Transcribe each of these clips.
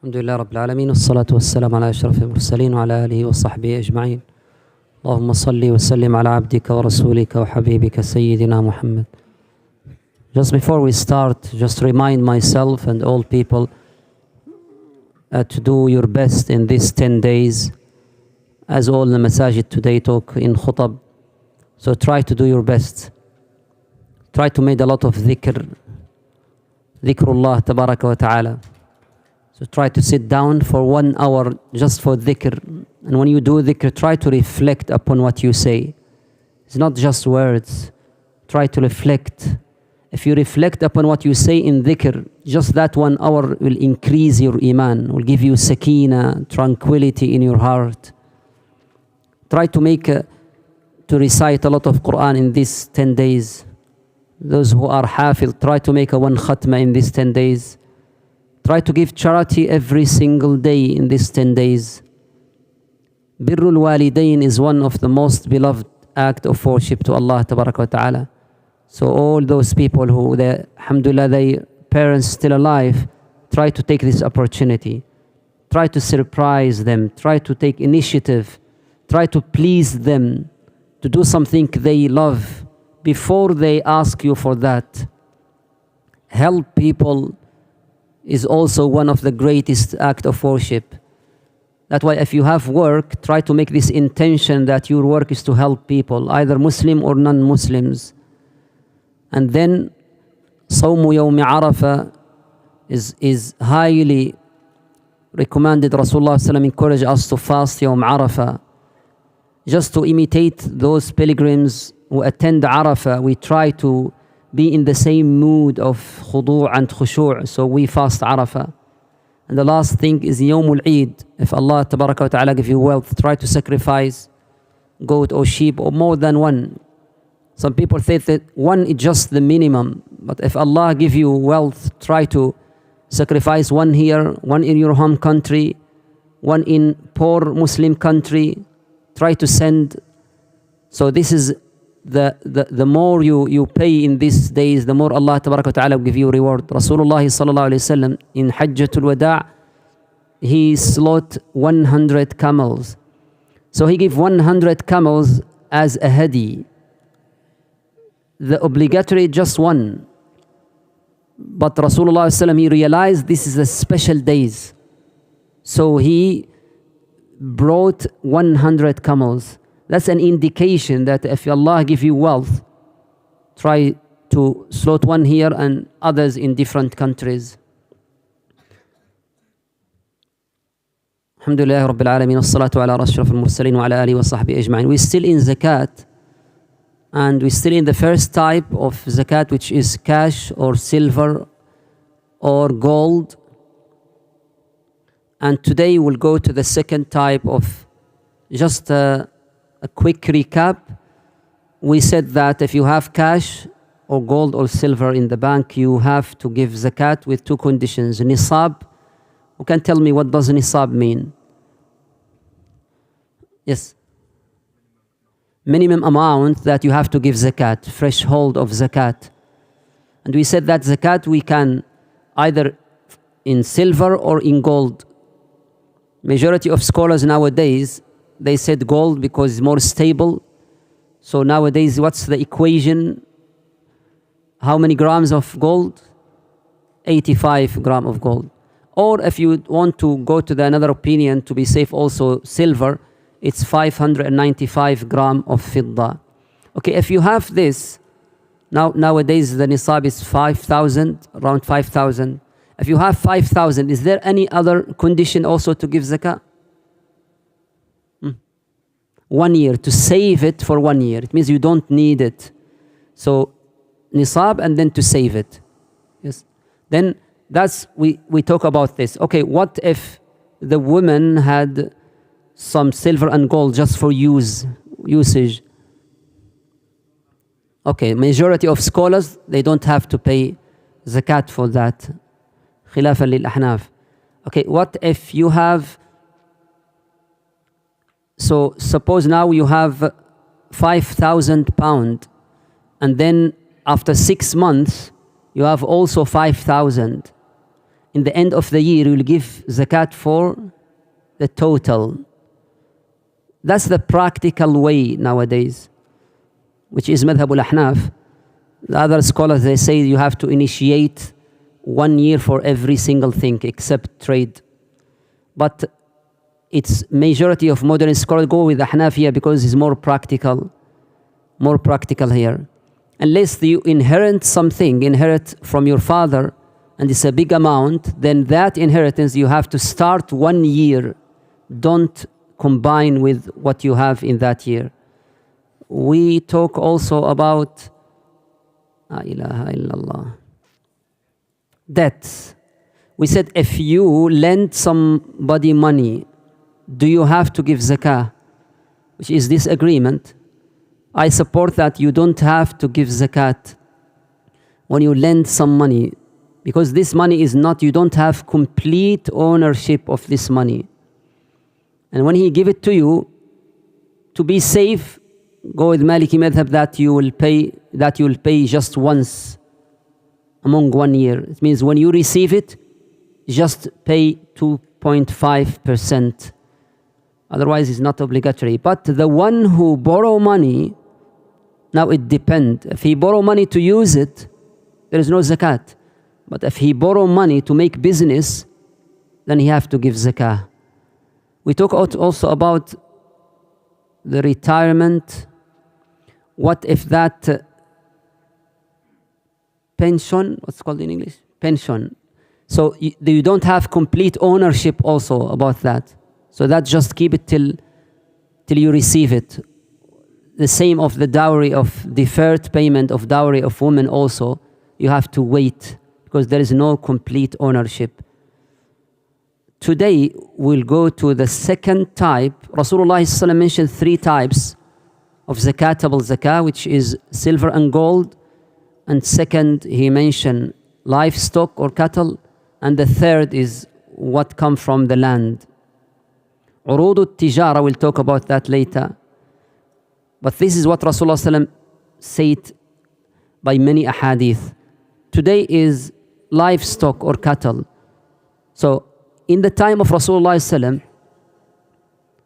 الحمد لله رب العالمين والصلاة والسلام على أشرف المرسلين وعلى آله وصحبه أجمعين. اللهم صل وسلم على عبدك ورسولك وحبيبك سيدنا محمد. Just before we start, just remind myself and all people to do your best in these 10 days, as all the masajid today talk in khutab. So try to do your best. Try to make a lot of dhikrullah tabaraka wa ta'ala. So try to sit down for 1 hour just for dhikr. And when you do dhikr, try to reflect upon what you say. It's not just words. Try to reflect. If you reflect upon what you say in dhikr, just that 1 hour will increase your iman, will give you sakina, tranquility in your heart. Try to recite a lot of Quran in these 10 days. Those who are hafil, try to make a 1 khatma in these 10 days. Try to give charity every single day in these 10 days. Birrul walidain is one of the most beloved act of worship to Allah tabaraka wa ta'ala. So all those people who, alhamdulillah, their parents still alive, try to take this opportunity. Try to surprise them. Try to take initiative. Try to please them, to do something they love before they ask you for that. Help people is also one of the greatest act of worship. That's why if you have work, try to make this intention that your work is to help people, either Muslim or non-Muslims. And then Sawmu Yawmi Arafah is highly recommended. Rasulullah sallallahu encouraged us to fast Yawm Arafah, just to imitate those pilgrims who attend Arafah. We try to be in the same mood of khudu' and khushu', so we fast Arafah. And the last thing is Yawmul Eid. If Allah tabaraka wa ta'ala give you wealth, try to sacrifice goat or sheep or more than one. Some people say that one is just the minimum, but if Allah give you wealth, try to sacrifice one here, one in your home country, one in poor Muslim country. Try to send. So this is the more you pay in these days, the more Allah tabaraka wa ta'ala will give you reward. Rasulullah sallallahu alayhi wa sallam in Hajjatul Wada', he slaughtered 100 camels. So he gave 100 camels as a hadi. The obligatory just one. But Rasulullah sallallahu alayhi wa sallam, he realized this is a special days. So he brought 100 camels. That's an indication that if Allah give you wealth, try to slaughter one here and others in different countries. Alhamdulillah Rabbil Alameen, wassalatu ala ashraf al-mursaleen wa ala alihi wa sahbihi ajma'in. We're still in zakat, and we're still in the first type of zakat, which is cash or silver or gold. And today we'll go to the second type of just a quick recap. We said that if you have cash or gold or silver in the bank, you have to give zakat with 2 conditions. Nisab. Who can tell me what does nisab mean? Yes. Minimum amount that you have to give zakat, threshold of zakat. And we said that zakat we can either in silver or in gold. Majority of scholars nowadays, they said gold because it's more stable. So nowadays, what's the equation? How many grams of gold? 85 grams of gold. Or if you want to go to another opinion to be safe, also silver, it's 595 grams of fidda. Okay, if you have this, nowadays the nisab is 5,000, around 5,000. If you have 5,000, is there any other condition also to give zakah? 1 year, to save it for 1 year. It means you don't need it. So nisab and then to save it. Yes. Then we talk about this. Okay, what if the woman had some silver and gold just for usage? Okay, majority of scholars, they don't have to pay zakat for that. Khilafan lil ahnaf. Okay, what if you have, so suppose now you have 5,000 pounds, and then after 6 months you have also 5,000. in the end of the year, you'll give zakat for the total. That's the practical way nowadays, which is madhab al-ahnaf. The other scholars, they say you have to initiate 1 year for every single thing except trade. But it's majority of modern scholars go with Ahnaf here because it's more practical here. Unless you inherit from your father and it's a big amount, then that inheritance you have to start 1 year. Don't combine with what you have in that year. We talk also about La ilaha illallah. Debts. We said if you lend somebody money, do you have to give zakah? Which is this agreement. I support that you don't have to give zakat when you lend some money, because this money is not, you don't have complete ownership of this money. And when he give it to you, to be safe, go with Maliki madhab that you will pay just once among 1 year. It means when you receive it, just pay 2.5%. Otherwise, it's not obligatory. But the one who borrow money, now it depends. If he borrow money to use it, there is no zakat. But if he borrow money to make business, then he have to give zakah. We talk also about the retirement. What if that pension, what's called in English? Pension. So you don't have complete ownership also about that. So that just keep it till you receive it. The same of the dowry, of deferred payment of dowry of women also. You have to wait because there is no complete ownership. Today we'll go to the second type. Rasulullah ﷺ mentioned 3 types of zakatable zakah, which is silver and gold. And second, he mentioned livestock or cattle. And the third is what come from the land. Urud al-tijara, we'll talk about that later. But this is what Rasulullah ﷺ said by many ahadith. Today is livestock or cattle. So in the time of Rasulullah ﷺ,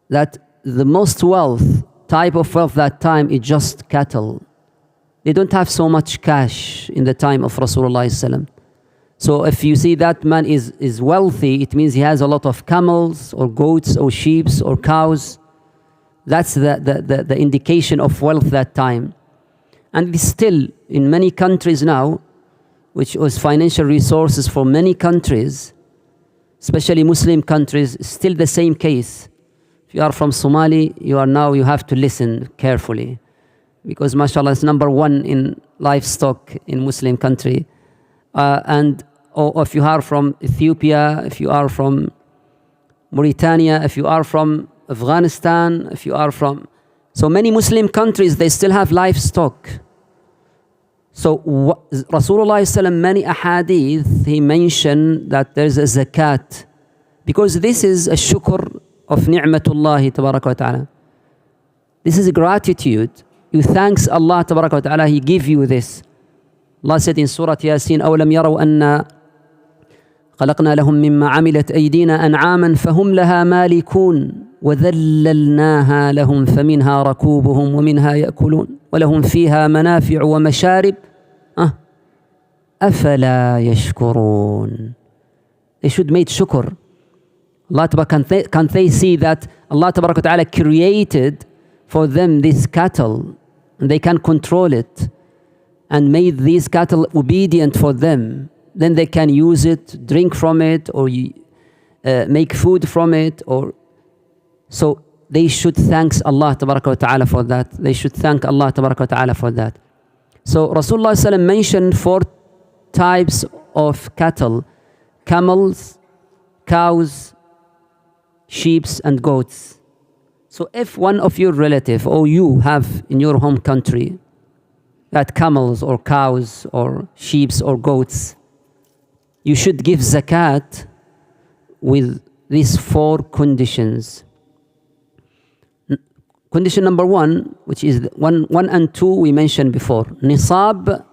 that the most wealth, type of wealth that time is just cattle. They don't have so much cash in the time of Rasulullah ﷺ. So if you see that man is wealthy, it means he has a lot of camels or goats or sheep or cows. That's the indication of wealth that time. And still in many countries now, which was financial resources for many countries, especially Muslim countries, still the same case. If you are from Somali, you have to listen carefully. Because mashallah is number 1 in livestock in Muslim country. Or if you are from Ethiopia, if you are from Mauritania, if you are from Afghanistan, if you are from... So many Muslim countries, they still have livestock. So Rasulullah ﷺ, many ahadith, he mentioned that there's a zakat. Because this is a shukr of ni'matullahi tabaraka wa ta'ala. This is gratitude. You thanks Allah tabaraka wa ta'ala, He give you this. Allah said in Surah Yasin, أَوْلَمْ يَرَوْا أَنَّا خَلَقْنَا لَهُم مِّمَّا عَمِلَتْ أَيْدِينَا أَنْعَامًا فَهُمْ لَهَا مَالِكُونَ وَذَلَّلْنَاهَا لَهُمْ فَمِنْهَا رَكُوبُهُمْ وَمِنْهَا يَأْكُلُونَ وَلَهُمْ فِيهَا مَنَافِعُ وَمَشَارِبُ أَفَلَا يَشْكُرُونَ. They should make shukr. Allah can't they see that Allah tabaraka wa ta'ala created for them this cattle and they can control it and made these cattle obedient for them? Then they can use it, drink from it, or make food from it. So they should thank Allah tabaraka wa ta'ala for that. They should thank Allah tabaraka wa ta'ala for that. So Rasulullah ﷺ mentioned 4 types of cattle: camels, cows, sheep and goats. So if one of your relative or you have in your home country that camels or cows or sheep or goats, you should give zakat with these 4 conditions. Condition number 1, which is 1 and 2 we mentioned before, nisab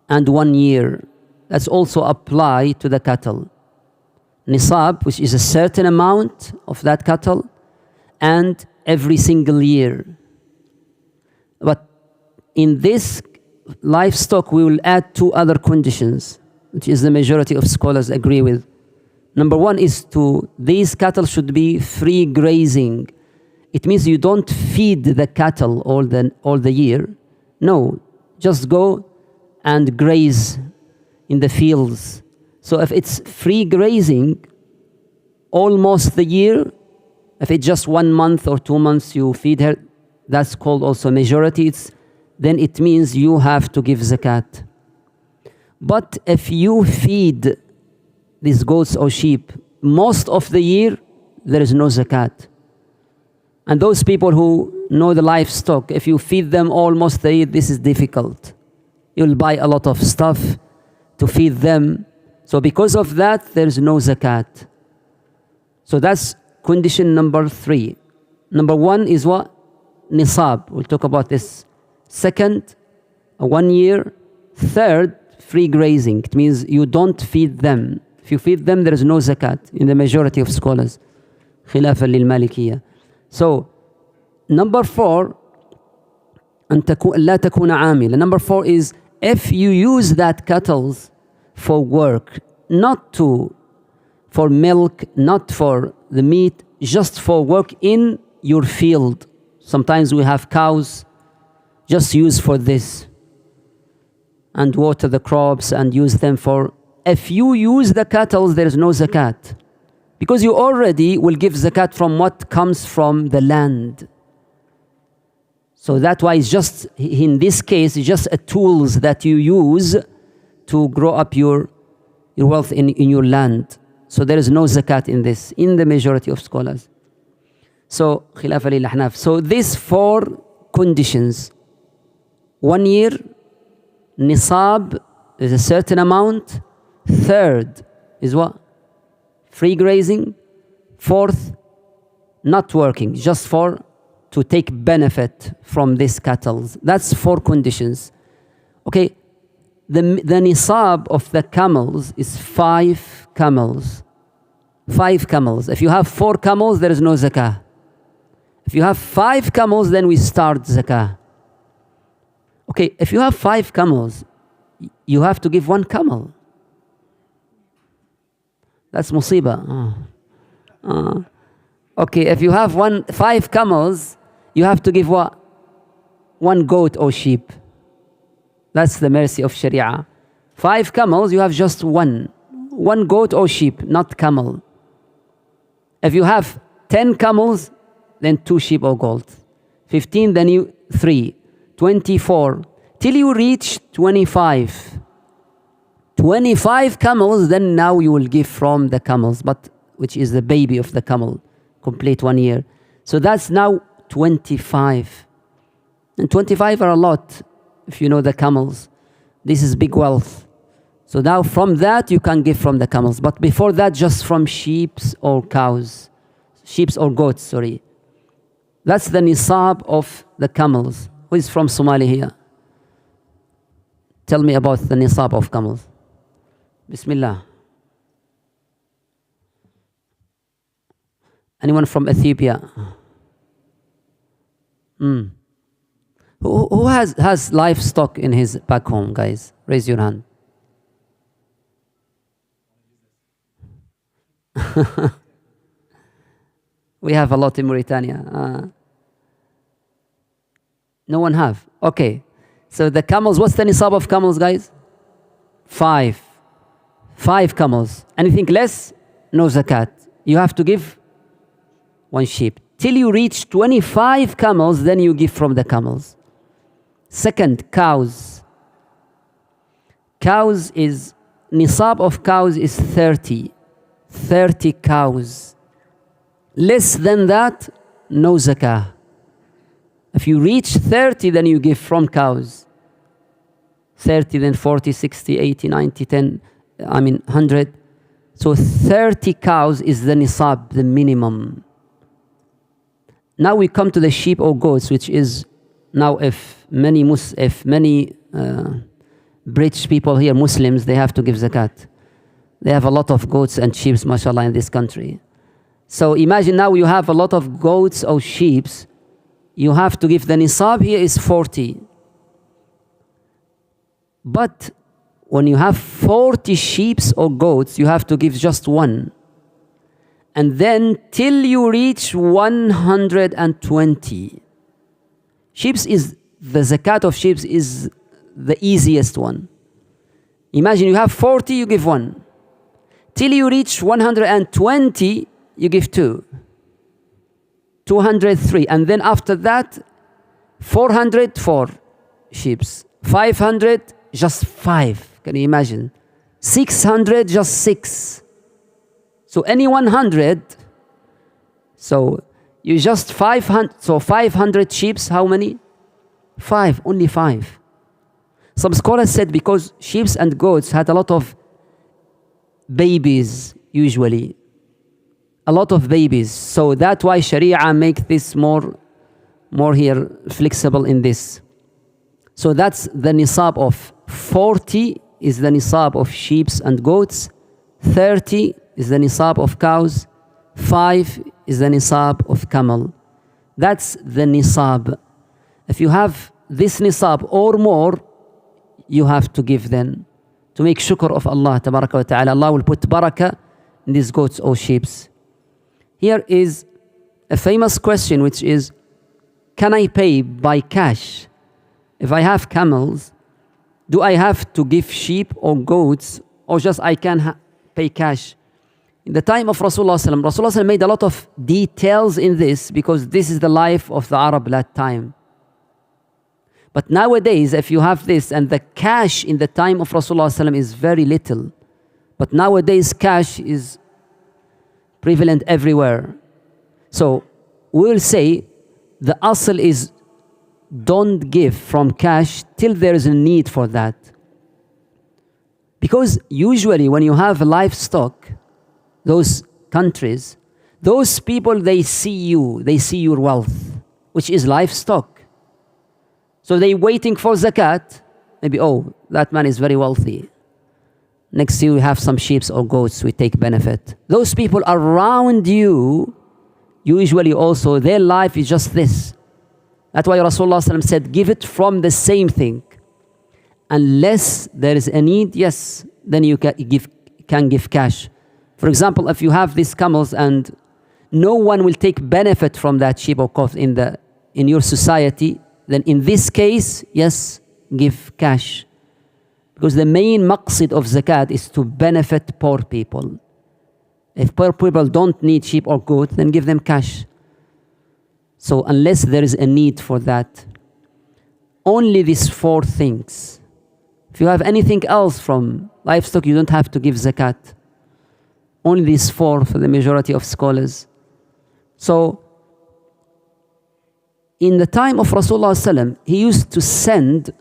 and 1 year. That's also apply to the cattle. Nisab, which is a certain amount of that cattle, and every single year. But in this livestock, we will add two other conditions, which is the majority of scholars agree with. Number one is these cattle should be free grazing. It means you don't feed the cattle all the year. No, just go and graze in the fields. So if it's free grazing almost the year, if it's just 1 month or 2 months you feed her, that's called also majority. Then it means you have to give zakat. But if you feed these goats or sheep most of the year, there is no zakat. And those people who know the livestock, if you feed them almost the year, this is difficult. You'll buy a lot of stuff to feed them. So because of that, there is no zakat. So that's condition number 3. Number 1 is what? Nisab. We'll talk about this. Second, 1 year. Third, free grazing. It means you don't feed them. If you feed them, there is no zakat in the majority of scholars. خلافا للمالكية. So, number 4, لا تكون عاملة. Number 4 is if you use that cattle for work, not for milk, not for the meat, just for work in your field. Sometimes we have cows just used for this and water the crops and use them for. If you use the cattle, there is no zakat. Because you already will give zakat from what comes from the land. So that's why it's just, in this case, it's just a tools that you use to grow up your wealth in your land. So there is no zakat in this, in the majority of scholars. So, khilafa lil ahnaf. So these 4 conditions. 1 year, nisab is a certain amount. Third is what? Free grazing. 4th, not working, just to take benefit from these cattle. That's 4 conditions. Okay, the nisab of the camels is 5 camels. 5 camels. If you have 4 camels, there is no zakah. If you have 5 camels, then we start zakah. Okay, if you have 5 camels, you have to give 1 camel. That's musibah. Okay, if you have 5 camels, you have to give what? 1 goat or sheep. That's the mercy of Sharia. 5 camels, you have just 1 goat or sheep, not camel. If you have 10 camels, then 2 sheep or goat. 15, then 3. 24, till you reach 25. 25 camels, then now you will give from the camels, but which is the baby of the camel, complete 1 year. So that's now 25. And 25 are a lot, if you know the camels. This is big wealth. So now from that, you can give from the camels. But before that, just from sheep or cows. Sheep or goats, sorry. That's the nisab of the camels. Who is from Somalia here? Tell me about the nisab of camels. Bismillah. Anyone from Ethiopia? Who has livestock in his back home, guys? Raise your hand. We have a lot in Mauritania. No one have? Okay. So the camels, what's the nisab of camels, guys? 5. 5 camels. Anything less? No zakat. You have to give 1 sheep. Till you reach 25 camels, then you give from the camels. Second, cows. Cows is, nisab of cows is 30. 30 cows. Less than that, no zakah. If you reach 30, then you give from cows. 30, then 40, 60, 80, 90, 10, 100. So 30 cows is the nisab, the minimum. Now we come to the sheep or goats, which is now if many rich people here, Muslims, they have to give zakat. They have a lot of goats and sheep, mashallah, in this country. So imagine now you have a lot of goats or sheep. You have to give, the nisab here is 40. But when you have 40 sheep or goats, you have to give just one. And then till you reach 120. The zakat of sheep is the easiest one. Imagine you have 40, you give one. Till you reach 120, you give two. 203. And then after that, 400 for sheep. 500, just 5. Can you imagine? 600, just 6. So any 100, so you just 500, so 500 sheep, how many? 5, only 5. Some scholars said because sheep and goats had a lot of babies, usually. A lot of babies. So that's why Sharia make this more here flexible in this. So that's the nisab of 40 is the nisab of sheep and goats. 30 is the nisab of cows. 5 is the nisab of camel. That's the nisab. If you have this nisab or more, you have to give them to make shukr of Allah tabaraka wa ta'ala. Allah will put barakah in these goats or sheep. Here is a famous question, which is, can I pay by cash? If I have camels, do I have to give sheep or goats, or just I can pay cash? In the time of Rasulullah made a lot of details in this because this is the life of the Arab that time. But nowadays, if you have this, and the cash in the time of Rasulullah is very little, but nowadays cash is prevalent everywhere. So we'll say the asl is don't give from cash till there is a need for that. Because usually when you have livestock, those countries, those people, they see you, they see your wealth, which is livestock. So they waiting for zakat, maybe, oh, that man is very wealthy. Next year we have some sheep or goats, we take benefit. Those people around you, usually also, their life is just this. That's why Rasulullah said, give it from the same thing. Unless there is a need, yes, then you can give cash. For example, if you have these camels and no one will take benefit from that sheep or goat in your society, then in this case, yes, give cash. Because the main maqsid of zakat is to benefit poor people. If poor people don't need sheep or goat, then give them cash. So unless there is a need for that, only these 4 things. If you have anything else from livestock, you don't have to give zakat. Only these 4 for the majority of scholars. So in the time of Rasulullah, he used to send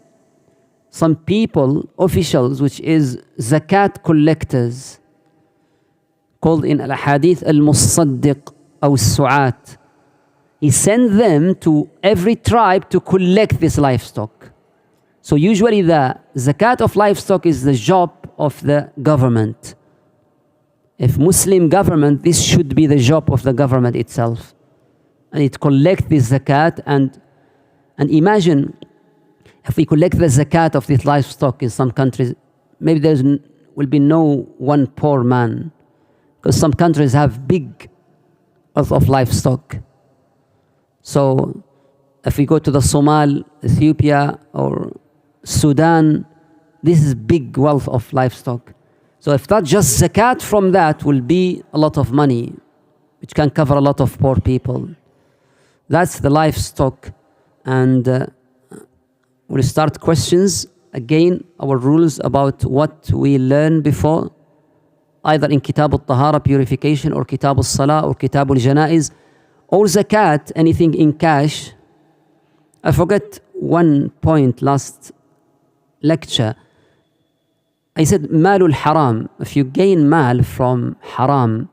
some people, officials, which is zakat collectors, called in al-hadith al-musaddiq or su'at. He sent them to every tribe to collect this livestock. So usually the zakat of livestock is the job of the government. If Muslim government, this should be the job of the government itself. And it collect this zakat, and imagine if we collect the zakat of this livestock in some countries, maybe there will be no one poor man, because some countries have big wealth of livestock. So if we go to the Somal, Ethiopia, or Sudan, this is big wealth of livestock. So if that just zakat from that will be a lot of money, which can cover a lot of poor people. That's the livestock. And we'll start questions. Again, our rules about what we learned before, either in Kitab al-Tahara, purification, or Kitab al-Salah, or Kitab al-Janaiz, or zakat, anything in cash. I forgot one point last lecture. I said malul haram. If you gain mal from haram,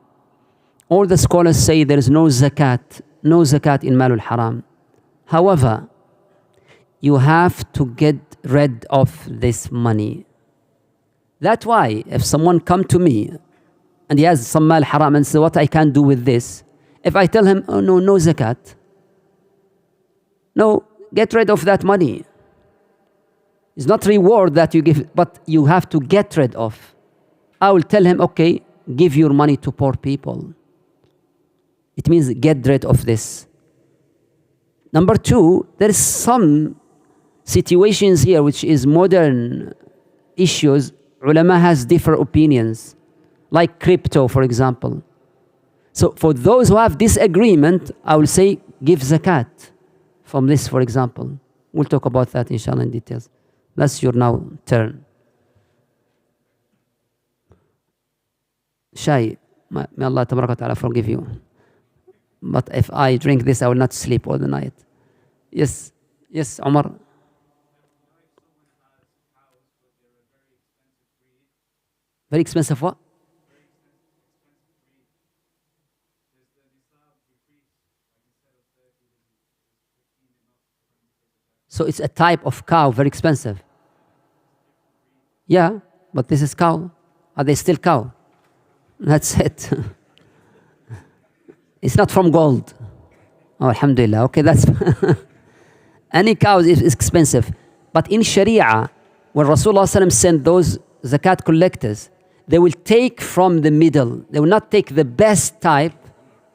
all the scholars say there is no zakat in malul haram. However, you have to get rid of this money. That's why if someone come to me and he has some mal haram and say, what I can do with this? If I tell him, oh no zakat. No, get rid of that money. It's not reward that you give, but you have to get rid of. I will tell him, okay, give your money to poor people. It means get rid of this. Number two, there is some situations here which is modern issues. Ulama has different opinions, like crypto, for example. So for those who have disagreement, I will say give zakat from this, for example. We'll talk about that inshallah in details. That's your now turn. Shay, may Allah tabarak wa ta'ala forgive you. But if I drink this, I will not sleep all the night. Yes, Omar. Very expensive what? So it's a type of cow, very expensive. Yeah, but this is cow. Are they still cow? That's it. It's not from gold. Oh, alhamdulillah. Okay, that's... Any cow is expensive. But in Sharia, when Rasulullah sent those zakat collectors, they will take from the middle. They will not take the best type.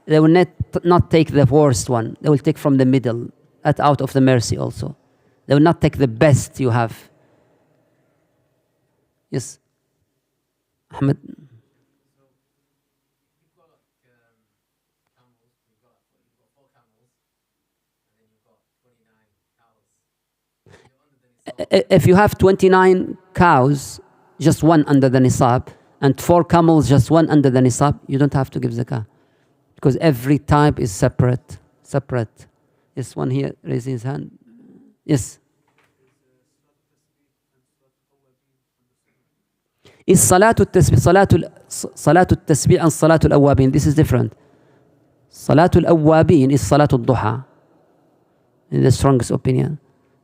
They will not take the worst one. They will take from the middle. That out of the mercy also. They will not take the best you have. Yes. Ahmed. If you have 29 cows, just one under the nisab, and 4 camels, just one under the nisab, you don't have to give zakah. Because every type is separate. Yes, one here raising his hand. Yes. Is salatul tasbih and salatul awwabin. This is different. Salatul awwabin is salatul duha. In the strongest opinion.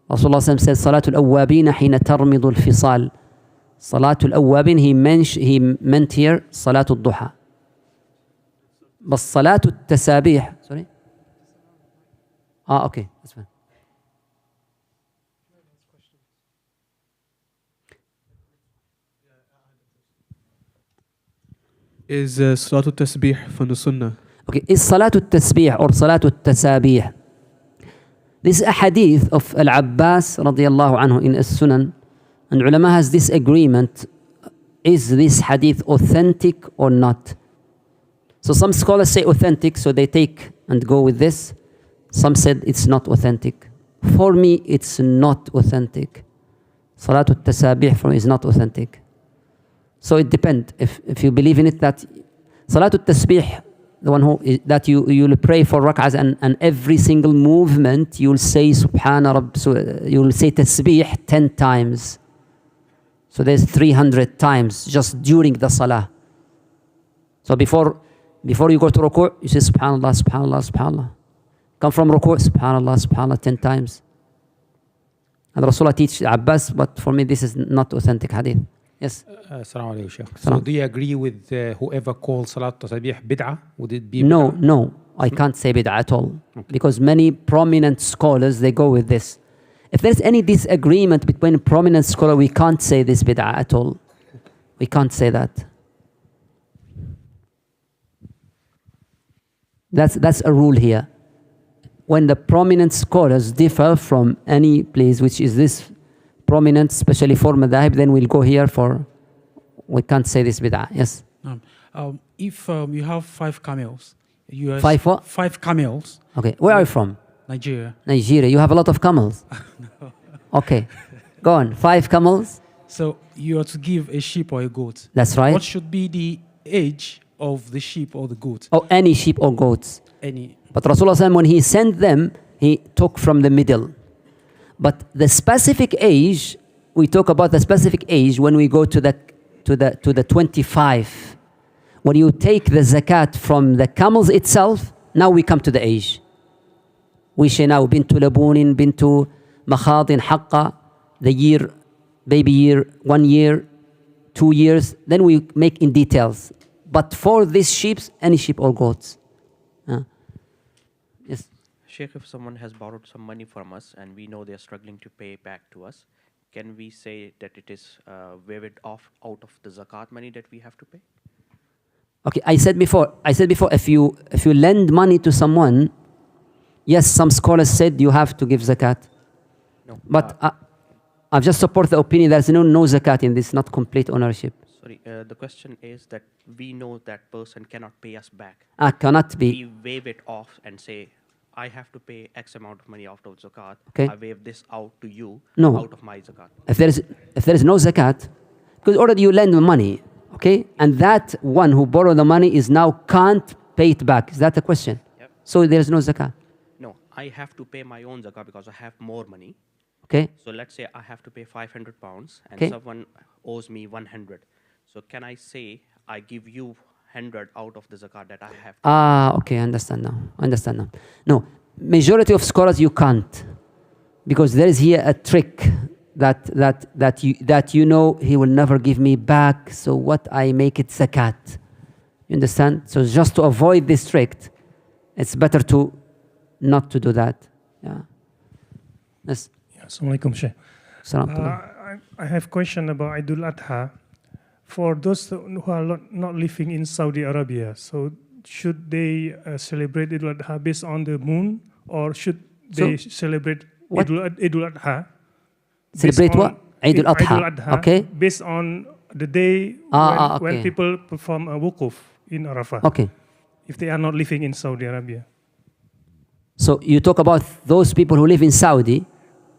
Rasulullah said, Salatul awwabin hina tarmidul fisal. Salatul awwabin, he meant here Salatul duha. But Salatul tasabih, sorry? Okay, that's fine. Is Salatul Tasbih from the Sunnah? Okay, is Salatul Tasbih or Salatul Tasabih? This is a hadith of Al-Abbas radiyallahu anhu in As-Sunan. And ulama has this agreement. Is this hadith authentic or not? So some scholars say authentic, so they take and go with this. Some said it's not authentic. For me, it's not authentic. Salatul Tasabih for me is not authentic. So it depends. If you believe in it, that Salatul Tasbih, the one that you'll pray for rak'ahs and every single movement you'll say Subhana Rabb, so you'll say Tasbih 10 times. So there's 300 times just during the Salah. So before you go to ruku', you say Subhanallah, Subhanallah, Subhanallah. Come from ruku', Subhanallah, Subhanallah 10 times. And Rasulullah teach Abbas, but for me this is not authentic hadith. Yes. Assalamu alaikum, Sheikh. So do you agree with whoever calls Salat Tasbih bid'ah? Would it be bid'ah? No, no. I can't say bid'ah at all. Okay. Because many prominent scholars, they go with this. If there's any disagreement between prominent scholars, we can't say this bid'ah at all. We can't say that. That's a rule here. When the prominent scholars differ from any place, which is this prominent, especially for madhahib, then we'll go here for, we can't say this bid'ah. Yes? If you have 5 camels, you have 5 what? 5 camels. Okay, where are you from? Nigeria. Nigeria, you have a lot of camels. No. Okay, go on, 5 camels. So you are to give a sheep or a goat. That's right. What should be the age of the sheep or the goat? Oh, any sheep or goats. Any. But Rasulullah, when he sent them, he took from the middle. But the specific age, we talk about the specific age when we go to the 25. When you take the zakat from the camels itself, now we come to the age. We say now bintu labunin, bintu makhadin haqqa. the year, baby year, 1 year, 2 years, then we make in details. But for these sheep, any sheep or goats. Yes. Sheikh, if someone has borrowed some money from us and we know they're struggling to pay back to us, can we say that it is waived off out of the zakat money that we have to pay? Okay, I said before, if you lend money to someone, yes, some scholars said you have to give zakat. No. But I've just support the opinion there's no zakat in this, not complete ownership. Sorry, the question is that we know that person cannot pay us back. Cannot be. We waive it off and say, I have to pay X amount of money out of zakat. Okay. I waive this out to you No. out of my zakat. If there is no zakat, because already you lend money, okay, and that one who borrowed the money is now can't pay it back. Is that the question? Yep. So there is no zakat. No, I have to pay my own zakat because I have more money. Okay. So let's say I have to pay 500 pounds and Okay. someone owes me 100. So can I say I give you 100 out of the zakat that I have to Okay, I understand now. No, majority of scholars you can't, because there is here a trick that you know he will never give me back. So what I make it zakat. You understand? So just to avoid this trick, it's better to not to do that. Yeah. Yes. Assalamu alaikum, Sheikh. Salam. I have a question about Eidul Adha. For those who are not living in Saudi Arabia, so should they celebrate Eidul Adha based on the moon, or should they celebrate what? Eidul Adha? Celebrate what? Eidul Adha. Okay. Based on the day when okay. people perform a wukuf in Arafah. Okay. If they are not living in Saudi Arabia. So you talk about those people who live in Saudi,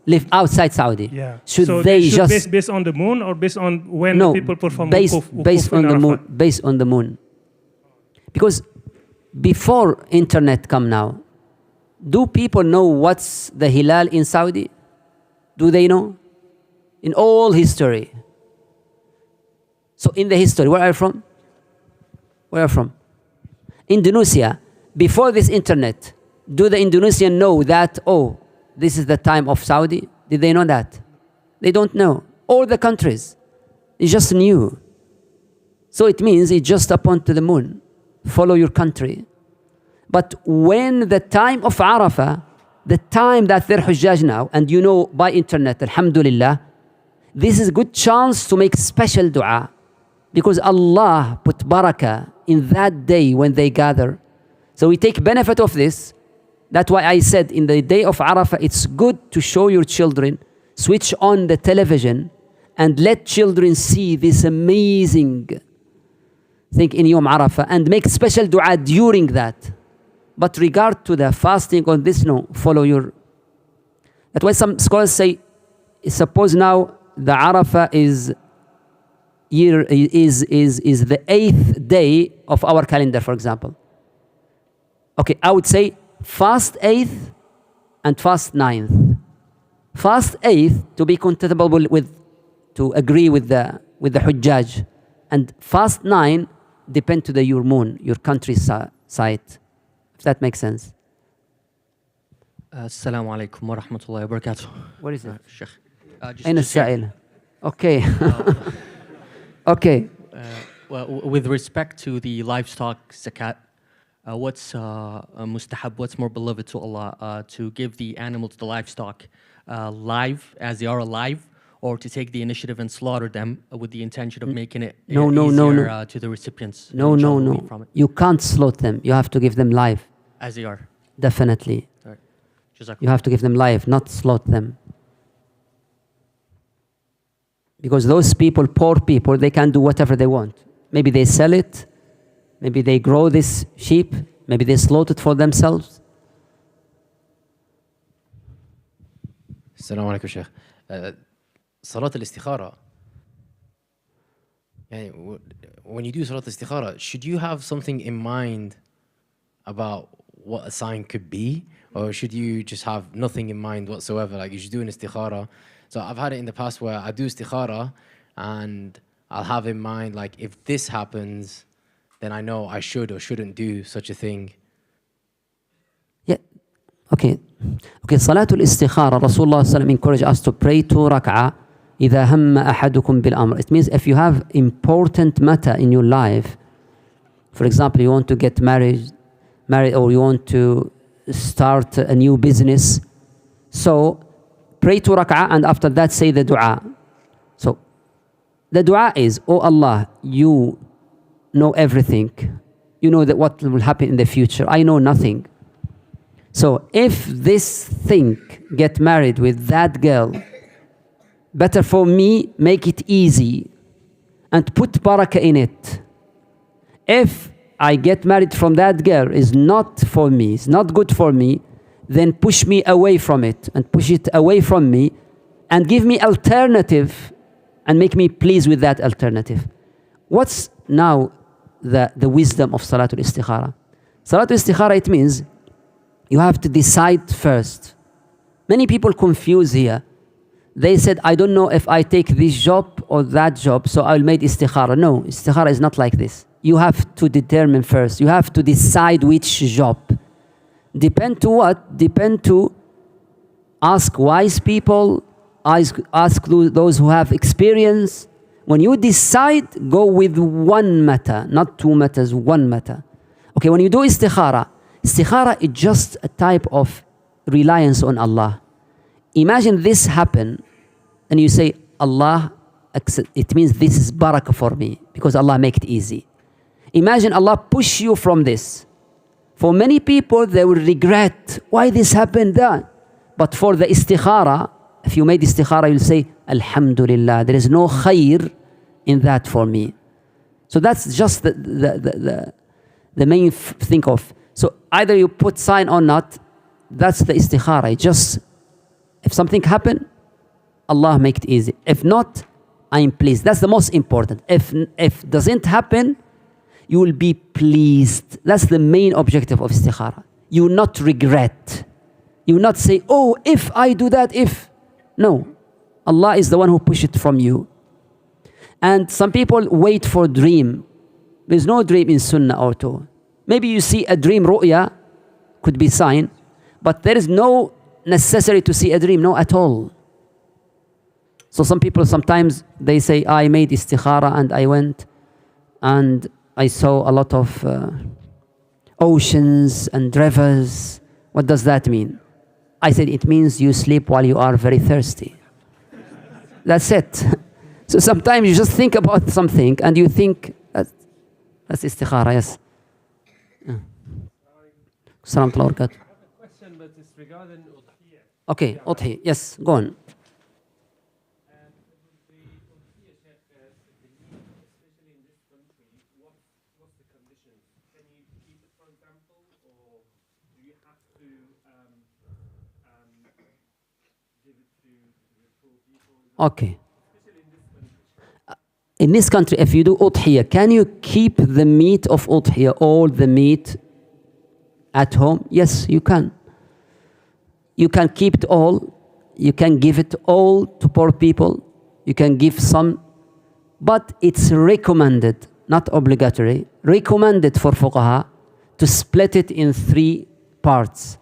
live outside Saudi. Yeah. Should so they should just based on the moon, or based on when no, people perform based wukuf on in the moon, Arafah? based on the moon. Because before internet come now, do people know what's the hilal in Saudi? Do they know? In all history. So in the history, where are you from? Where are you from? Indonesia. Before this internet, do the Indonesian know that, oh, this is the time of Saudi? Did they know that? They don't know. All the countries. It's just new. So it means it's just upon to the moon. Follow your country. But when the time of Arafah, the time that they're Hujjaj now, and you know by internet, alhamdulillah, this is a good chance to make special dua. Because Allah put barakah in that day when they gather. So we take benefit of this. That's why I said in the day of Arafah, it's good to show your children, switch on the television and let children see this amazing thing in Yom Arafah and make special dua during that. But regard to the fasting on this, no, follow your. That's why some scholars say, suppose now the Arafah is the 8th day of our calendar, for example. Okay, I would say fast 8th and fast 9th. Fast 8th to be compatible with, to agree with the Hujjaj, and fast 9 depend to your moon, your country's site. If that makes sense. Assalamu alaikum wa rahmatullahi wa barakatuh. What is it? Sheikh. أين السائل? Okay. Okay. Well, with respect to the livestock zakat, what's mustahab, what's more beloved to Allah, to give the animals, the livestock, live, as they are alive, or to take the initiative and slaughter them with the intention of making it easier to the recipients? No. You can't slaughter them. You have to give them live. As they are? Definitely. Right. You have to give them live, not slaughter them. Because those people, poor people, they can do whatever they want. Maybe they sell it. Maybe they grow this sheep. Maybe they slaughter it for themselves. السلام عليكم شيخ. صلاة الاستخارة. يعني when you do صلاة الاستخارة, should you have something in mind about what a sign could be, or should you just have nothing in mind whatsoever? Like you should do an istikhara. So I've had it in the past where I do istikhara and I'll have in mind, like, if this happens, then I know I should or shouldn't do such a thing. Yeah. Okay. Okay, Salatul Istikhara, Rasulullah sallallahu encouraged us to pray 2 rak'ah إذا هم أحدكم بالأمر. It means if you have important matter in your life, for example, you want to get married, or you want to start a new business, so pray 2 rak'ah and after that say the dua. So the dua is, oh Allah, you know everything. You know that what will happen in the future. I know nothing. So if this thing get married with that girl, better for me, make it easy and put barakah in it. If I get married from that girl is not for me, it's not good for me, then push me away from it and push it away from me and give me alternative and make me pleased with that alternative. What's now the wisdom of Salatul Istikhara? Salatul Istikhara, it means you have to decide first. Many people confuse here. They said, I don't know if I take this job or that job, so I'll make istikhara. No, istikhara is not like this. You have to determine first. You have to decide which job. Depend to what? Depend to ask wise people, ask those who have experience. When you decide, go with one matter, not 2 matters, one matter. Okay, when you do istikhara is just a type of reliance on Allah. Imagine this happen and you say, Allah, it means this is barakah for me because Allah make it easy. Imagine Allah push you from this. For many people, they will regret why this happened that. But for the istikhara, if you made istikhara, you'll say, Alhamdulillah, there is no khair in that for me. So that's just the main thing of. So either you put sign or not, that's the istikhara. Just if something happen, Allah make it easy. If not, I am pleased. That's the most important. If doesn't happen, you will be pleased. That's the main objective of istikhara. You will not regret. You will not say, oh, if I do that, if. No. Allah is the one who push it from you. And some people wait for dream. There's no dream in Sunnah or two. Maybe you see a dream, ru'ya, could be sign, but there is no necessary to see a dream, no at all. So some people sometimes they say, I made istikhara and I went and I saw a lot of oceans and rivers. What does that mean? I said, it means you sleep while you are very thirsty. That's it. So sometimes you just think about something and you think, that's istikhara, yes. Assalamu alaikum wa barakatuh. Okay, Udhi, yes, go on. Okay. In this country, if you do udhiyah, can you keep the meat of udhiyah, all the meat at home? Yes, you can. You can keep it all. You can give it all to poor people. You can give some. But it's recommended, not obligatory, recommended for fuqaha to split it in 3 parts.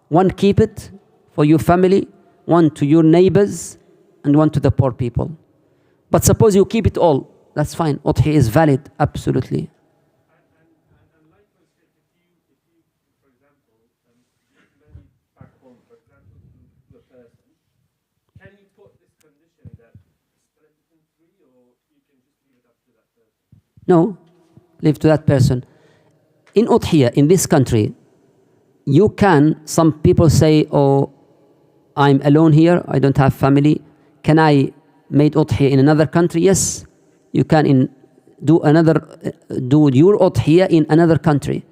1 keep it for your family, 1 to your neighbors, and 1 to the poor people. But suppose you keep it all, that's fine. Udhiyah is valid, absolutely. No, leave to that person. In udhiyah, in this country, you can, some people say, oh, I'm alone here, I don't have family. Can I make udhiyah in another country? Yes, you can do your udhiyah in another country.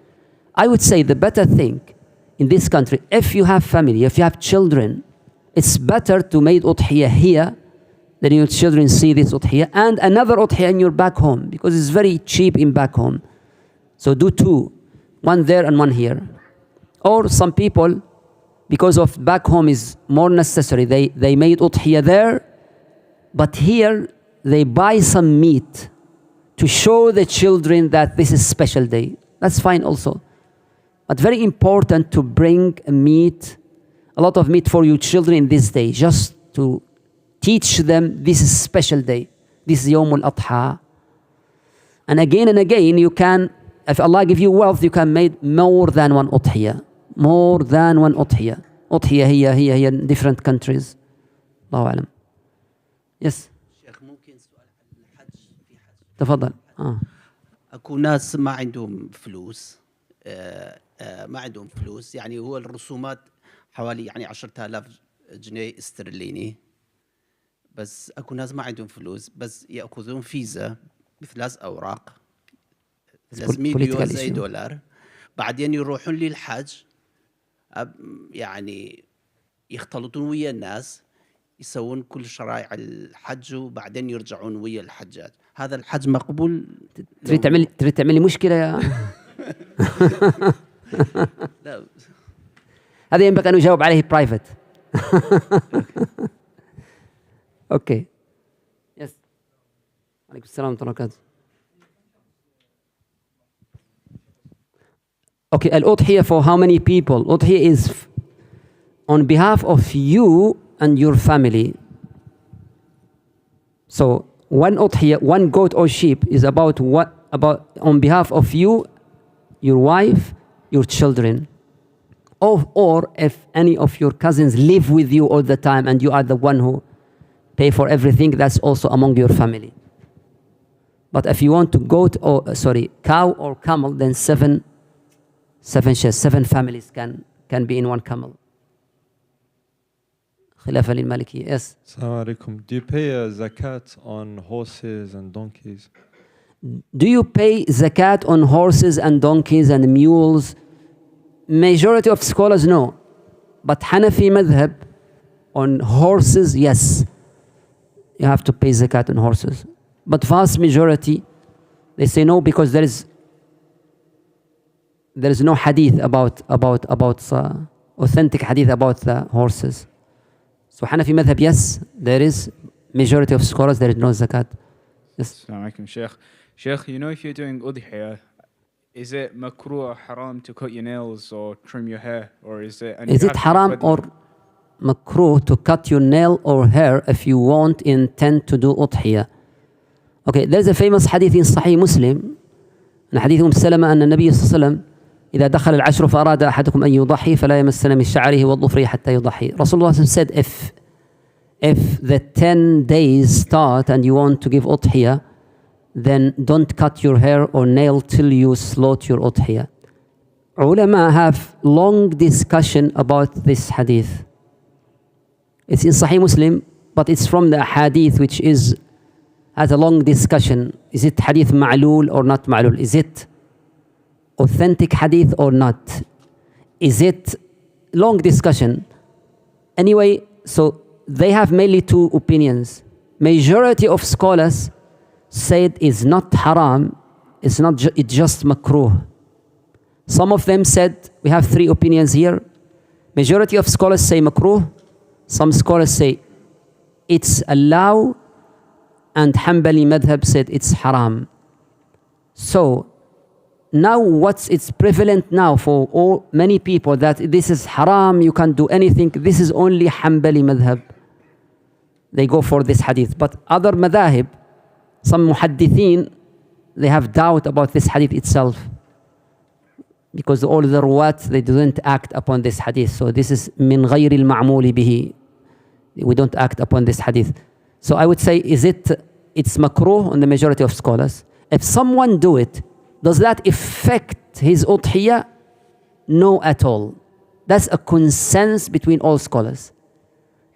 I would say the better thing in this country, if you have family, if you have children, it's better to make udhiyah here. Then your children see this udhiyah and another udhiyah in your back home because it's very cheap in back home. So do 2, 1 there and 1 here. Or some people, because of back home is more necessary, they made udhiyah there, but here they buy some meat to show the children that this is special day. That's fine also. But very important to bring meat a lot of meat for your children in this day, just to teach them this is special day. This is Yawm al-Adha. And again, you can, if Allah give you wealth, you can make more than one udhiyah. More than one udhiyah. Udhiyah here in different countries. Allahu alam. Yes. شيخ ممكن سؤال عن الحج في حج. تفضل. اكو ناس ما عندهم فلوس ما عندهم فلوس يعني هو الرسومات حوالي يعني 10,000 جنيه استرليني بس اكو ناس ما عندهم فلوس بس ياخذون فيزا بثلاث اوراق 300 يو زي دولار بعدين يروحون للحج يعني يختلطون ويا الناس يسوون كل شرائع الحج وبعدين يرجعون ويا الحجاج هذا الحج مقبول تريد تعمل لي مشكلة يا لا هذا ينبغي أن أجاوب عليه برايفت. أوكي. يس. عليكم السلام ورحمة الله وبركاته. Okay, al-udhiyah for how many people? Udhiyah is on behalf of you and your family. So one udhiyah, one goat or sheep is about on behalf of you, your wife, your children. Or if any of your cousins live with you all the time and you are the one who pay for everything, that's also among your family. But if you want to cow or camel, then seven families can be in one camel. خلافة للمالكية. Yes. Assalamu alaikum. Do you pay a zakat on horses and donkeys? Do you pay zakat on horses and donkeys and mules? Majority of scholars no. But Hanafi madhab on horses, yes. You have to pay zakat on horses. But vast majority, they say no because there is no hadith about authentic hadith about the horses. So Hanafi madhab, yes, there is. Majority of scholars, there is no zakat. Yes. Assalamu alaikum, Sheikh. Sheikh, you know if you're doing udhiyah, is it makruh or haram to cut your nails or trim your hair? Or is it haram or makruh to cut your nail or hair if you won't intend to do udhiyah? Okay, there's a famous hadith in Sahih Muslim. حديث سلمة أن النبي صلى الله عليه وسلم إذا دخل العشر فأراد أحدكم أن يضحي فلا يمسن من شعره والظفر حتى يضحي. Rasulullah said if the 10 days start and you want to give udhiyah, then don't cut your hair or nail till you slaughter your udhiyah. Ulama have long discussion about this hadith. It's in Sahih Muslim, but it's from the hadith which has a long discussion. Is it hadith ma'lul or not ma'lul? Is it authentic hadith or not? Is it long discussion? Anyway, so they have mainly two opinions. Majority of scholars said it's not haram, it's just makruh. Some of them said, we have three opinions here. Majority of scholars say makruh. Some scholars say it's allowed, and Hanbali madhab said it's haram. So now it's prevalent now for many people that this is haram, you can't do anything. This is only Hanbali madhab. They go for this hadith. But other madhahib, some muhaddithin, they have doubt about this hadith itself. Because all the ruwat, they didn't act upon this hadith. So this is min ghayri al-ma'muli bihi. We don't act upon this hadith. So I would say, it's makruh on the majority of scholars. If someone do it, does that affect his udhiyah? No at all. That's a consensus between all scholars.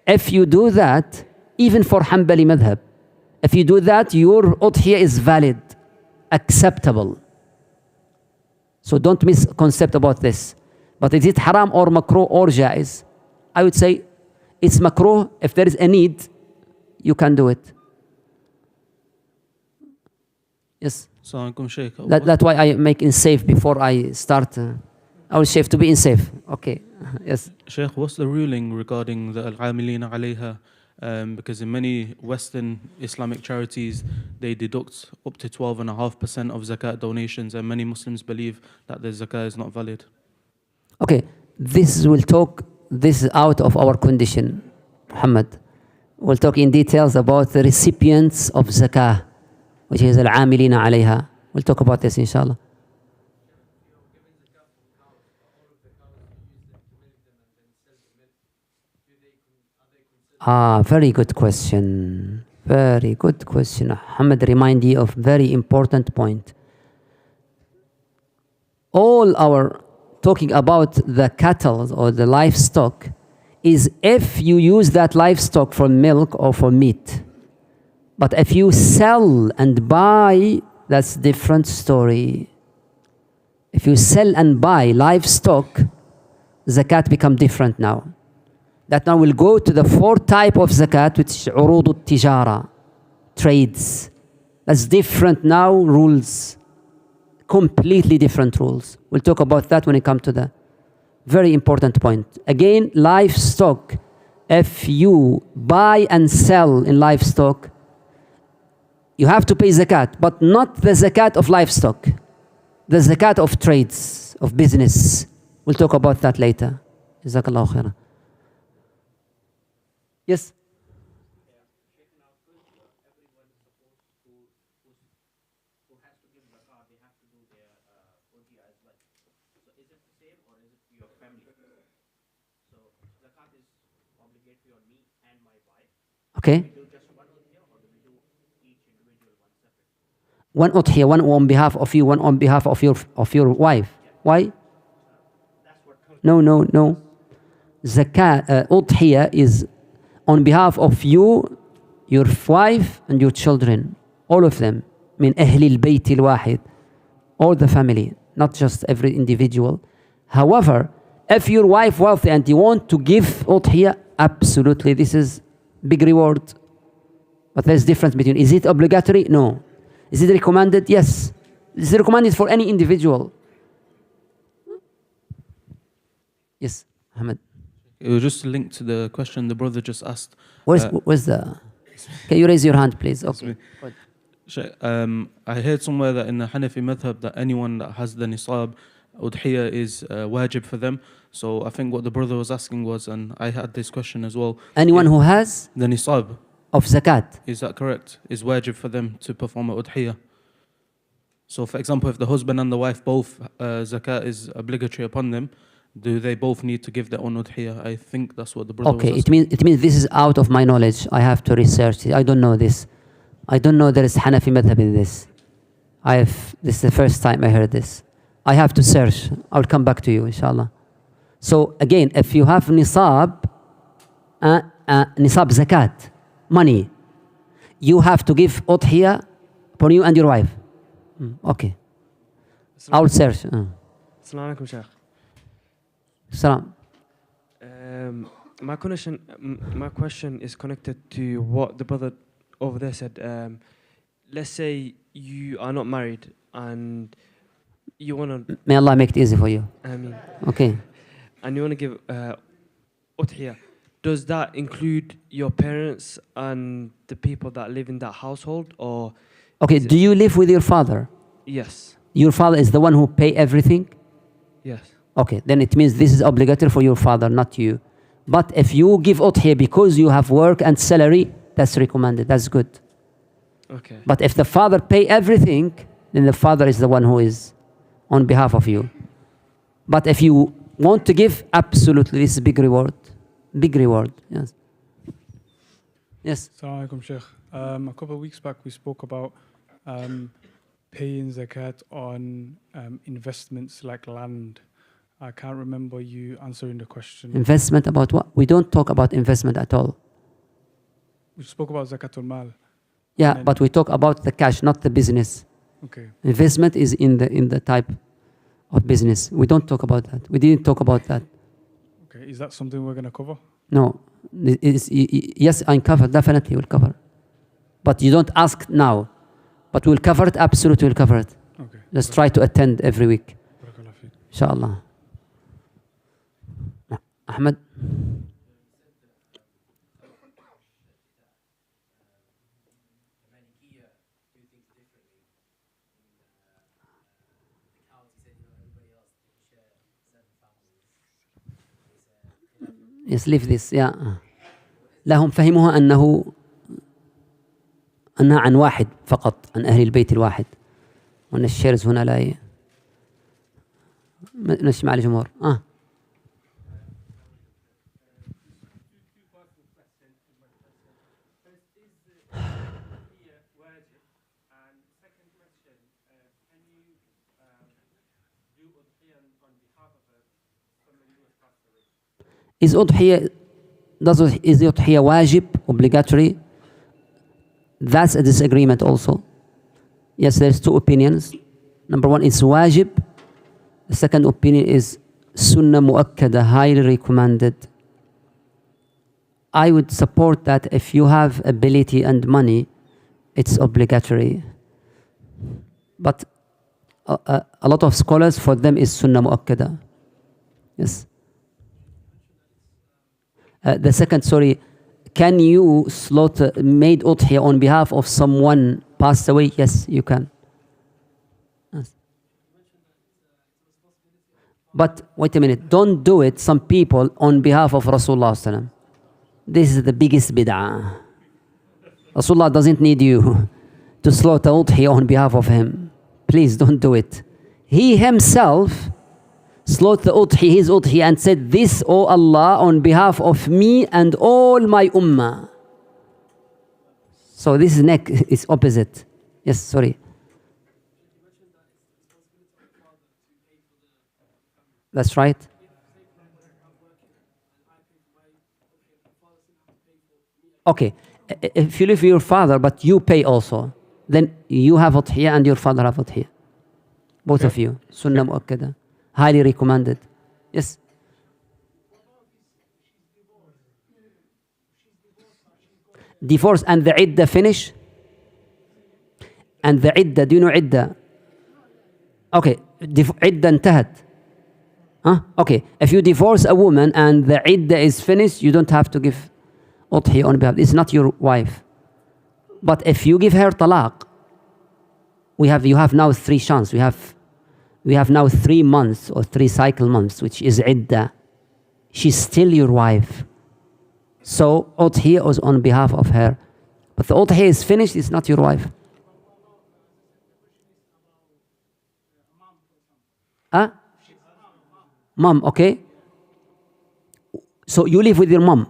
If you do that, even for Hanbali madhab, if you do that, your udhiyah is valid, acceptable. So don't misconcept about this. But is it haram or makruh or jaiz? I would say it's makruh. If there is a need, you can do it. Yes. That's why I make in safe before I start. I will shave to be in safe. Okay. Yes. Sheikh, what's the ruling regarding the al-amilina alayha? Because in many Western Islamic charities, they deduct up to 12.5% of zakat donations, and many Muslims believe that the zakat is not valid. Okay, this will talk this is out of our condition, Muhammad. We'll talk in details about the recipients of zakah, which is al-amilina alayha. We'll talk about this, inshallah. Very good question. Very good question. Muhammad remind you of very important point. All our talking about the cattle or the livestock is if you use that livestock for milk or for meat. But if you sell and buy, that's a different story. If you sell and buy livestock, zakat become different now. That now will go to the fourth type of zakat, which is urud al-tijara, trades. That's different now, rules. Completely different rules. We'll talk about that when it comes to the very important point. Again, livestock. If you buy and sell in livestock, you have to pay zakat, but not the zakat of livestock. The zakat of trades, of business. We'll talk about that later. Jazakallahu khairan. Yes? Okay. One udhiyah, one on behalf of you, one on behalf of your wife. Why? No. Zakat, udhiyah is on behalf of you, your wife, and your children. All of them. Min ahli al-bayt al-wahid. All the family, not just every individual. However, if your wife wealthy and you want to give udhiyah, absolutely, this is big reward. But there's difference between, is it obligatory? No. Is it recommended? Yes. Is it recommended for any individual? Yes, Ahmed. It was just linked to the question the brother just asked. Where's the... Can you raise your hand, please? Okay. I heard somewhere that in the Hanafi madhab that anyone that has the nisab, udhiyah is wajib for them. So I think what the brother was asking was, and I had this question as well. Anyone who has? The nisab. Of zakat. Is that correct? Is wajib for them to perform a udhiyah? So for example, if the husband and the wife both, zakat is obligatory upon them, do they both need to give their own udhiyah? I think that's what the brother was asking. It means this is out of my knowledge. I have to research it. I don't know this. I don't know there is Hanafi madhab in this. This is the first time I heard this. I have to search. I'll come back to you, inshallah. So again, if you have nisab zakat, money, you have to give udhiyah for you and your wife. Okay. I'll search. Assalamu alaikum, Sheikh. Salam. My question is connected to what the brother over there said. Let's say you are not married and you want to... May Allah make it easy for you. Okay. And you want to give udhiyah. Does that include your parents and the people that live in that household, or... Okay, do you live with your father? Yes. Your father is the one who pay everything? Yes. Okay, then it means this is obligatory for your father, not you. But if you give udhiyah because you have work and salary, that's recommended. That's good. Okay. But if the father pay everything, then the father is the one who is on behalf of you. But if you want to give, absolutely, this is big reward. Big reward, yes. Yes. Assalamu alaikum, Sheikh. A couple of weeks back, we spoke about paying zakat on investments like land. I can't remember you answering the question. Investment about what? We don't talk about investment at all. We spoke about zakatul mal. Yeah, but we talk about the cash, not the business. Okay. Investment is in the type of business. We don't talk about that. We didn't talk about that. Okay, is that something we're going to cover? No. Yes, I cover. Definitely we'll cover. But you don't ask now. But we'll cover it. Absolutely we'll cover it. Okay. Just try to attend every week. Inshallah. Ahmed? Yes, leave this. Yeah. لا هم فهموها أنها عن واحد فقط، عن أهل البيت الواحد، وأن الشيرز هنا لا نسمع الجمهور. Is udhiyah wajib, obligatory? That's a disagreement also. Yes, there's two opinions. Number one is wajib. The second opinion is sunnah muakkada, highly recommended. I would support that if you have ability and money, it's obligatory. But a lot of scholars, for them, is sunnah muakkada. Yes. The second, sorry, can you slaughter made udhiyah on behalf of someone passed away? Yes, you can. Yes. But wait a minute, don't do it, some people, on behalf of Rasulullah sallallahu alaihi wasallam. This is the biggest bid'ah. Rasulullah doesn't need you to slaughter udhiyah on behalf of him. Please don't do it. He himself slaughtered his udhiyah and said, "This, O Allah, on behalf of me and all my ummah." So this is opposite. Yes, sorry. That's right. Okay, if you live with your father but you pay also, then you have udhiyah and your father have udhiyah. Both of you. Sunnah muakkada. Highly recommended. Yes. Divorce and the iddah finish. And the iddah, do you know iddah? Okay, iddah انتهت. Okay, if you divorce a woman and the iddah is finished, you don't have to give udhiyah on behalf. It's not your wife. But if you give her talaq, you have now 3 chances. We have now 3 months or 3 cycle months, which is iddah. She's still your wife. So udhiyah was on behalf of her. But the udhiyah is finished, it's not your wife. Mom, okay? So you live with your mom.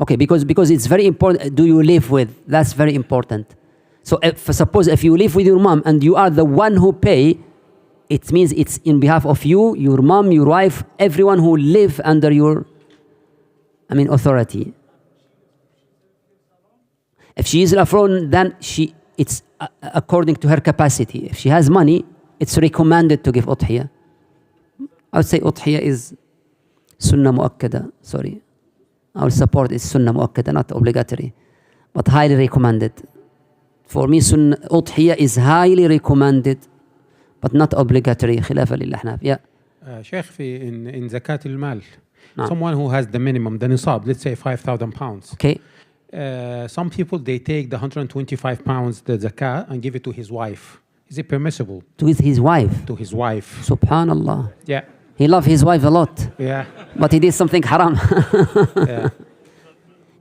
Okay, because it's very important. Do you live with? That's very important. So suppose if you live with your mom and you are the one who pay, it means it's in behalf of you, your mom, your wife, everyone who live under your, authority. If she is alone, then it's according to her capacity. If she has money, it's recommended to give udhiyah. I would say udhiyah is sunnah muakkada. Sorry. I will support is sunnah muakkada, not obligatory, but highly recommended. For me, udhiyah is highly recommended, but not obligatory. خلافا للأحناف. Yeah. Sheikh, in zakat al-mal, someone who has the minimum, the nisab, let's say 5,000 pounds. Okay. Some people, they take the 125 pounds, the zakat, and give it to his wife. Is it permissible? To his wife? To his wife. Subhanallah. Yeah. He loved his wife a lot. Yeah. But he did something haram. Yeah.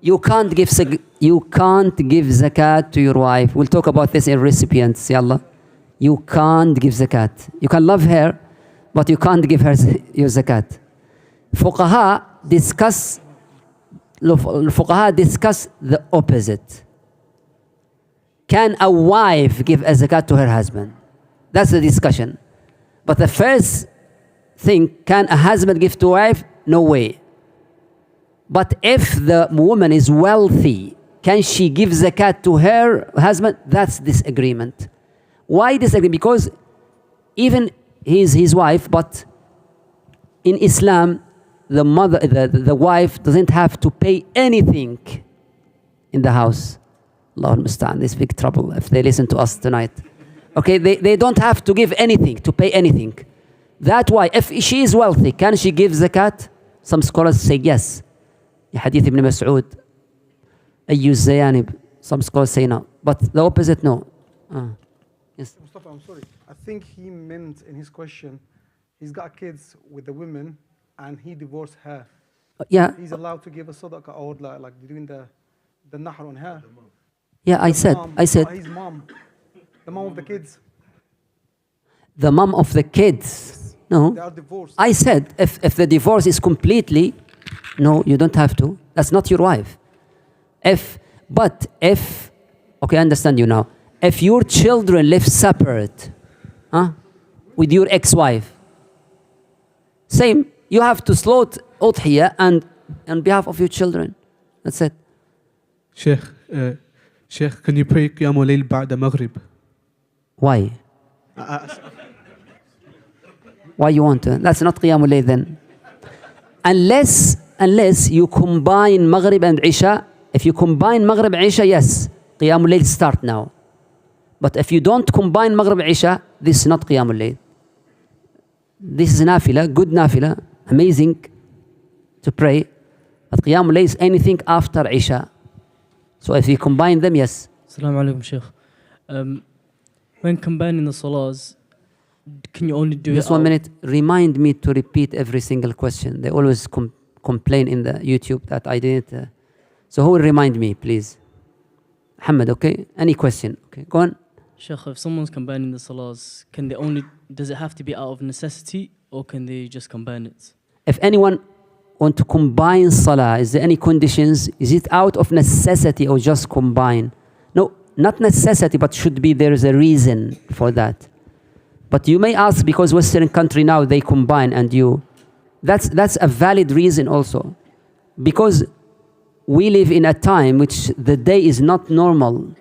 You can't give zakat to your wife. We'll talk about this in recipients, yallah. You can't give zakat. You can love her, but you can't give her your zakat. Fuqaha discuss the opposite. Can a wife give a zakat to her husband? That's the discussion. But the first thing, can a husband give to a wife? No way. But if the woman is wealthy, can she give zakat to her husband? That's disagreement. Why disagree? Because even he is his wife, but in Islam, the wife doesn't have to pay anything in the house. Allah al-Musta'an, this big trouble if they listen to us tonight. Okay, they don't have to give anything, to pay anything. That's why, if she is wealthy, can she give zakat? Some scholars say yes. Hadith ibn Mas'ud, Ayyu Zayanib. Some scholars say no. But the opposite, no. Yes. Mostafa, I'm sorry. I think he meant in his question, he's got kids with the women and he divorced her. Yeah. He's allowed to give a sadaqah or like doing the nahr on her. Yeah, I said. His mom, the mom of the kids. The mom of the kids. No. They are divorced. I said if the divorce is completely, no, you don't have to. That's not your wife. But if, okay, I understand you now. If your children live separate, with your ex-wife, same, you have to slaughter udhiyah and on behalf of your children. That's it. Sheikh, can you pray Qiyamul Layl ba'da Maghrib? Why? Why you want to? That's not Qiyamul Layl then. Unless you combine Maghrib and Isha. If you combine Maghrib and Isha, yes, Qiyamul Layl start now. But if you don't combine Maghrib and Isha, this is not Qiyamul Layl. This is nafila, good nafila, amazing to pray. But Qiyamul Layl is anything after Isha. So if you combine them, yes. Assalamu alaikum, Sheikh. When combining the salahs, can you only do Just it 1 out? minute. Remind me to repeat every single question. They always complain in the YouTube that I didn't. So who will remind me, please? Muhammad, okay? Any question? Okay, go on. Sheikh, if someone's combining the salahs, does it have to be out of necessity or can they just combine it? If anyone want to combine salah, is there any conditions? Is it out of necessity or just combine? No, not necessity, but should be there is a reason for that. But you may ask because Western country now they combine and you, that's a valid reason also. Because we live in a time which the day is not normal.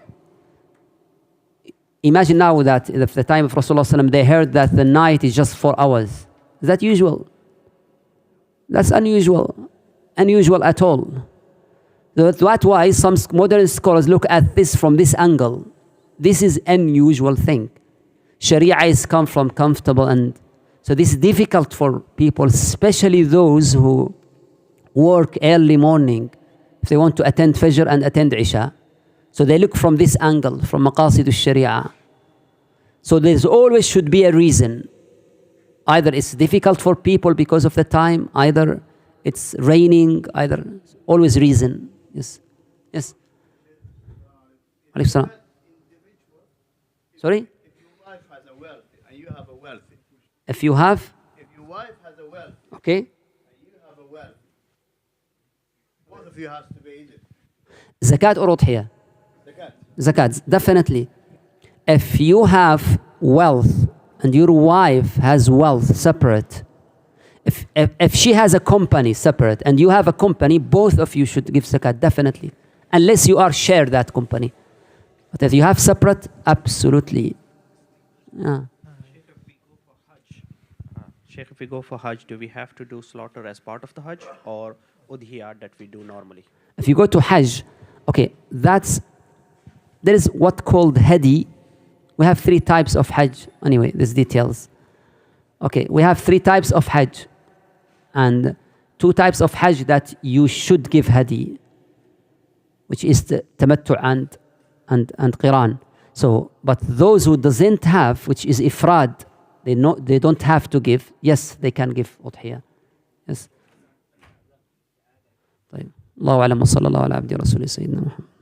Imagine now that at the time of Rasulullah they heard that the night is just 4 hours. Is that usual? That's unusual. Unusual at all. That's why some modern scholars look at this from this angle. This is unusual thing. Sharia is come from comfortable and so this is difficult for people, especially those who work early morning. If they want to attend Fajr and attend Isha. So they look from this angle, from Maqasid al-Sharia. So there's always should be a reason. Either it's difficult for people because of the time, either it's raining, either always reason. Yes. Yes. Alaykum salam. Sorry? If your wife has a wealth and you have a wealth. If you have? If your wife has a wealth. Okay. And you have a wealth. Both of you has to pay it. Zakat or udhiyah? Zakat, definitely. If you have wealth and your wife has wealth separate, if she has a company separate and you have a company, both of you should give zakat, definitely. Unless you are share that company. But if you have separate, absolutely. Yeah. Sheikh, if we go for Hajj, do we have to do slaughter as part of the Hajj or udhiyah that we do normally? If you go to Hajj, okay, there is what called hadi. We have 3 types of Hajj. Anyway, there's details. Okay, we have 3 types of Hajj. And 2 types of Hajj that you should give hadi, which is the tamattu and qiran. So, but those who doesn't have, which is ifrad, they don't have to give. Yes, they can give udhiyah. Yes. طيب. الله أعلم وصلى الله على عبد رسول سيدنا محمد.